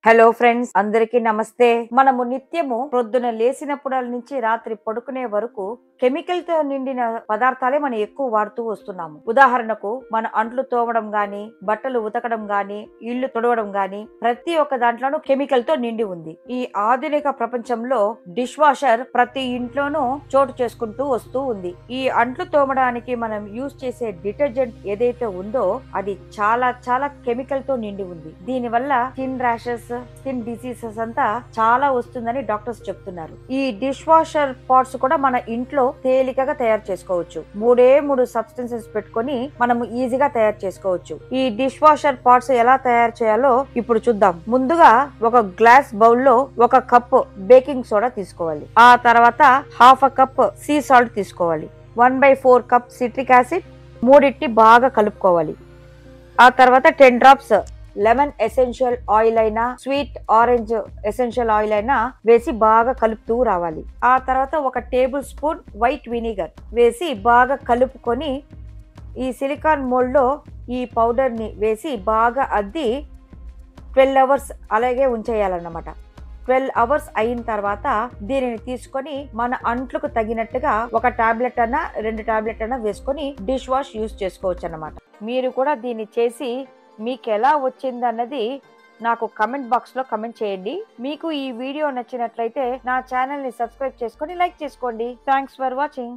Hello friends, అందరికీ నమస్తే. మనము నిత్యము ప్రొద్దున లేసినప్పుడ నుంచి రాత్రి పడుకునే వరకు కెమికల్ తో నిండిన పదార్థాలే మనం ఎక్కువ వాడుతూ వస్తున్నాము. ఉదాహరణకు మన అంట్లు తోమడం గాని, బట్టలు ఉతకడం గాని, ఇల్లు తుడవడం గాని ప్రతి ఒక్క దాంట్లోనూ కెమికల్ తో నిండి ఉంది. ఈ ఆధునిక ప్రపంచంలో డిష్ వాషర్ ప్రతి ఇంట్లోనూ చోటు చేసుకుంటూ వస్తూ ఉంది. ఈ అంట్లు తోమడానికి మనం యూజ్ చేసే డిటర్జెంట్ ఏదైతే ఉందో అది చాలా చాలా కెమికల్ తో నిండి ఉంది. దీని వల్ల స్కిన్ ర్యాషెస్, స్కిన్ డిసీజెస్ అంతా చాలా వస్తుందని డాక్టర్స్ చెప్తున్నారు. ఈ డిష్ వాషర్ పాట్స్ కూడా మన ఇంట్లో తేలికగా తయారు చేసుకోవచ్చు. మూడు సబ్స్టెన్సెస్ పెట్టుకొని మనము ఈజీగా తయారు చేసుకోవచ్చు. ఈ డిష్ వాషర్ పాట్స్ ఎలా తయారు చేయాలో ఇప్పుడు చూద్దాం. ముందుగా ఒక గ్లాస్ బౌల్లో 1 కప్ బేకింగ్ సోడా తీసుకోవాలి. ఆ తర్వాత ½ కప్ సీ సాల్ట్ తీసుకోవాలి. 1/4 కప్ సిట్రిక్ యాసిడ్, మూడిట్టి బాగా కలుపుకోవాలి. ఆ తర్వాత 10 డ్రాప్స్ లెమన్ ఎసెన్షియల్ ఆయిల్ అయినా, స్వీట్ ఆరెంజ్ ఎసెన్షియల్ ఆయిల్ అయినా వేసి బాగా కలుపుతూ రావాలి. ఆ తర్వాత 1 టేబుల్ స్పూన్ వైట్ వినిగర్ వేసి బాగా కలుపుకొని ఈ సిలికాన్ మోల్డ్ లో ఈ పౌడర్ ని వేసి బాగా అద్ది 12 అవర్స్ అలాగే ఉంచేయాలన్నమాట. 12 అవర్స్ అయిన తర్వాత దీనిని తీసుకొని మన అంట్లకు తగినట్టుగా 1 టాబ్లెట్ అన్నా 2 టాబ్లెట్ అన్నా వేసుకొని డిష్ వాష్ యూజ్ చేసుకోవచ్చు అన్నమాట. మీరు కూడా దీన్ని చేసి మీకు ఎలా వచ్చిందన్నది నాకు కమెంట్ బాక్స్ లో కమెంట్ చేయండి. మీకు ఈ వీడియో నచ్చినట్లయితే నా ఛానల్ ని సబ్స్క్రైబ్ చేసుకొని లైక్ చేసుకోండి. Thanks for watching.